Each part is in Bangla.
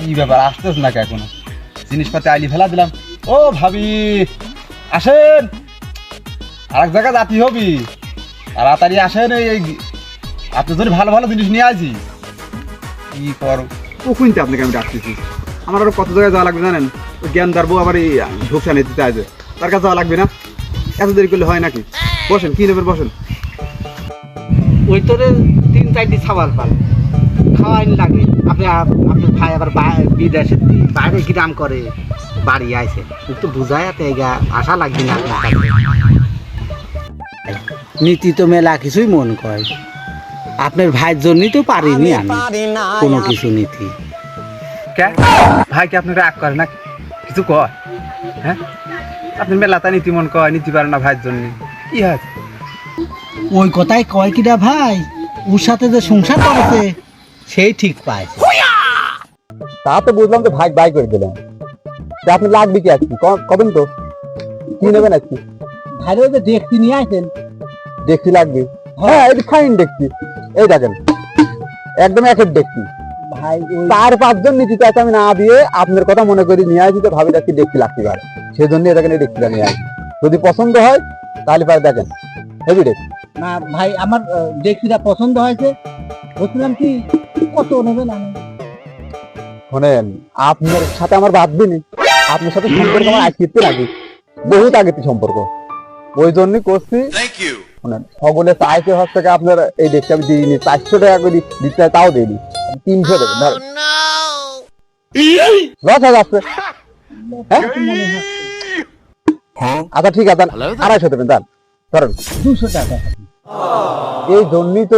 কি ব্যাপার আসতেছ না এখনো? জিনিসপাতি আইলি ফেলা দিলাম। ও ভাবি আসেন, আর এক জায়গায় জাতি হবি, তাড়াতাড়ি আসেন। এই আপনি যদি ভালো ভালো জিনিস নিয়ে আসি কি করো কখনই আপনাকে আমি ডাকতেছি। আমার আরো কত জায়গায় যাওয়া লাগবে জানেন? ওই জ্ঞান দারবো আবার এই ঢোকসা নিতে চাইছে, তার কাছে যাওয়া লাগবে না? এত দেরি করলে হয় নাকি? বসেন, কি নেবেন বসেন। ওই তোরে 3-4টি ছাওয়াল পাল খাওয়াই লাগে। আপনার ভাই আবার বিদেশে বাইরে গ্রাম করে বাড়ি আইছে, একটু বুঝায় এগা আশা লাগবে না আপনার কাছে। নীতি তো মেলা কিছুই মন কয়, আপনার ভাইয়ের জন্যই তো পারিনি আমি কোনো কিছু নীতি। কে ভাই কি আপনার রাগ করে না? কিছু কয়? হ্যাঁ, আপনি মেলাটা নীতি মন কয়, নীতি পারে না ভাইয়ের জন্য, কি হয়? ওই কথাই কয় কিনা ভাই, ওর সাথে যে সংসার করেছে সেই ঠিক পায়। তা তো বুঝলাম, তো ভাই বাই করে দিলাম। আপনি লাগবে কি আজকে কবেন তো? কি নেবেন আজকে? ভাইরে ওই যে দেখতে নিয়ে আসেন। দেখছি লাগবে? হ্যাঁ, এই ফাইন দেখছি, এই দেখেন একদম একের দেখছি ভাই 4-5 জন নীতিতে আছে, আমি না দিয়ে আপনার কথা মনে করি নিয়ে আসি, তো ভাবি দেখছি দেখতে লাগতে পারে, সেই জন্য দেখেন এই দেখছিটা নিয়ে আসি। যদি পছন্দ হয় তাহলে পারে দেখেন হেভি দেখ। না ভাই, আমার দেখছিটা পছন্দ হয়েছে, বলছিলাম কি কত নেবেন? আমি শোনেন, আপনার সাথে আমার বাদ দিনি, আপনার সাথে সম্পর্ক আমার আজকে লাগে, বহুত আগে সম্পর্ক, ওই জন্যই করছি। শোনেন, সকলে চাইতে হচ্ছে আপনার এই দেখতে আমি দিইনি, 400 টাকা করে দিতে হয়, তাও দিইনি, 300 দেবেন লস হয়ে যাচ্ছে। আচ্ছা ঠিক আছে, 250 দেবেন, দান ধরেন 200 টাকা। এই জন্যই তো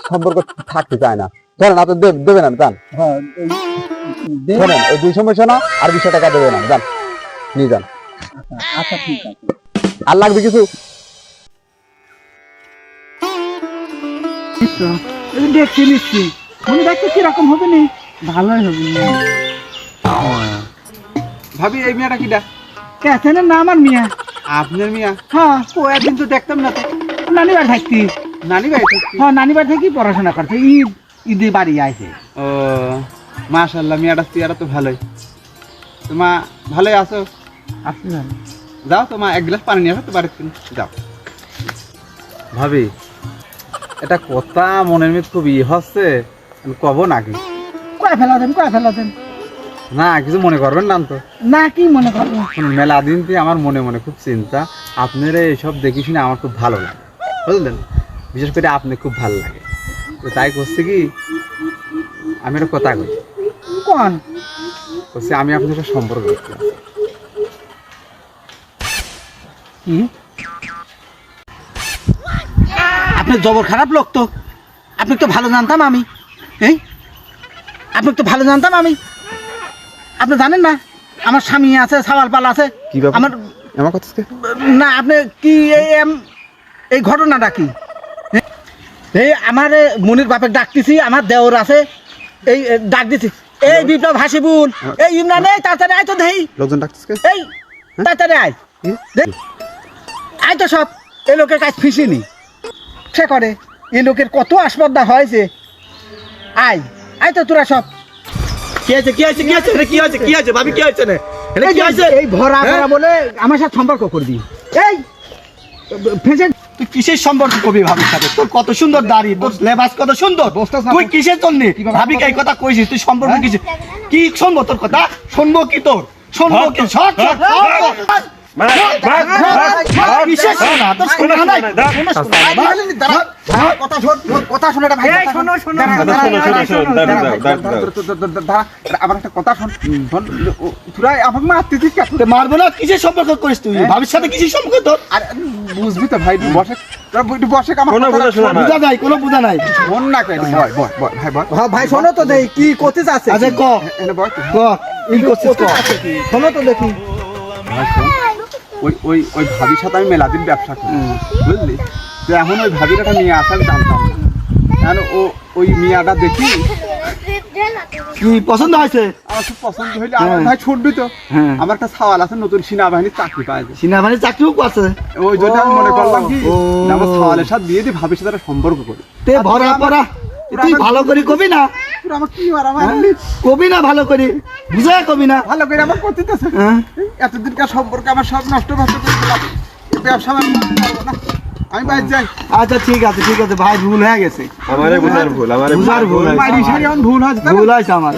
সম্পর্ক থাকতে চায় না। ধরেন আপনি দেবেন না, দান হ্যাঁ ধরেন ওই 200 মেশো না, আর 200 টাকা দেবেন না, যান নিয়ে যান। আচ্ছা ঠিক আছে। আর লাগবে কিছু? দেখছি নিচ্ছি, মনে দেখতে কিরকম হবে নি? ভালোই হবে। ভাবি এই মেয়েটা কিটা? কেসেনের নাম আর মিয়া। আপনার মিয়া? হ্যাঁ, ও একদিন তো দেখতাম না তো। নানি বাড়ি থাকতি। নানি ভাই থাকতে? হ্যাঁ, নানি বাড়ি থেকেই পড়াশোনা করছে, ঈদে বাড়ি আইছে। ও মাশাআল্লাহ, মিয়াটা চেহারা তো ভালোই। তো মা ভালোই আছো? আসলে ভালো। যাও তো মা, এক গ্লাস পানি নিয়ে আসো তো বাড়িতে, যাও। ভাবি এটা কথা মনের মধ্যে খুব হচ্ছে, কব নাকি? কয় ফেলা দেন। না কিছু মনে করবেন না তো? না, কি মনে করবো? মেলা দিন থেকে আমার মনে মনে খুব চিন্তা, আপনারা এইসব দেখি শুনে আমার খুব ভালো লাগে, বুঝলেন? বিশেষ করে আপনি খুব ভালো লাগে, তো তাই করছে কি আমি একটা কথা কই। কোন? করছে আমি আপনার সাথে সম্পর্ক করতে চাই। কি? আপনি জবর খারাপ লোক তো, আপনি তো ভালো জানতাম আমি। এই আপনি তো ভালো জানতাম আমি, আপনি জানেন না আমার স্বামী আছে, সাওয়াল পাল আছে। কি ব্যাপার? আমার কথা না, আপনি কি এই ঘটনাটা কি? এই আমার মনির বাপের ডাকতেছি, আমার দেওর আছে, এই ডাক দিছি, এই বিপ্লব হাসিবুল, এই ইমরান, এই তাড়াতাড়ি আয় তো দেই। লোকজন ডাকতেছে, এই তাড়াতাড়ি আয়, আয় তো। সব এই লোকের কাজ ফিসিনি সে করে, এই লোকের কত আসপর্দা হয়েছে। আয় আয় তো তোরা সব। এই ভরা ভরা বলে আমার সাথে সম্পর্ক করবি? এই তুই কিসের সম্পর্ক করবি ভাবির সাথে? তোর কত সুন্দর দাড়ি, তোর লেবাস কত সুন্দর, তুই কিসের জন্য ভাবি এই কথা কইছিস? তুই সম্পর্ক কিসের? কি শুনবো তোর কথা? শুনবো কি তোর? শুনবো কি? মারবো না। কিসের সম্পর্ক করিস তুই ভাবির সাথে? কিসের সম্পর্ক তোর? বুঝবি তো ভাই, বসে বসে বুঝা নাই, কোনো বুঝা নাই। ফোন না করে ভাই শোনো তো দেই কি করতে চাচ্ছে। আচ্ছা ক শোনো তো দেখি। ওই ভাবির সাথে আমি মেলাদিন ব্যবসা করি, বুঝলি? তো এখন ওই ভাবিটা নিয়ে আসার জানতাম না, এখন ওই মিয়াটা দেখি কি পছন্দ হয়েছে? আমার খুব পছন্দ হইলে আমার ভাই ছুটবি তো। আমার একটা সওয়াল আছে, নতুন সেনাবাহিনীর চাকরি পাইছে। সেনাবাহিনীর চাকরিও করছে? ওই জন্য আমি মনে করলাম কি আমার সওয়ালের সাথে দিয়ে দিই, ভাবির সাথে একটা সম্পর্ক করি। তে ভরা পড়া তুই ভালো করে কবি না তোর আমার কি আর আমার কবি না ভালো করে বুঝা কবি না ভালো করে আমার করতেছে হ্যাঁ? এতদিনকার সম্পর্ক আমার সব নষ্ট করে দিলাম এই ব্যবসা আমি করতে পারবো না আমি বাইরে যাই আচ্ছা ঠিক আছে ভাই ভুল হয়ে গেছে আমারে বুঝার ভুল বুঝার ভুল হয়েছে। বাড়ি সারি এখন ভুল হয়েছে ভুল হয়েছে আমার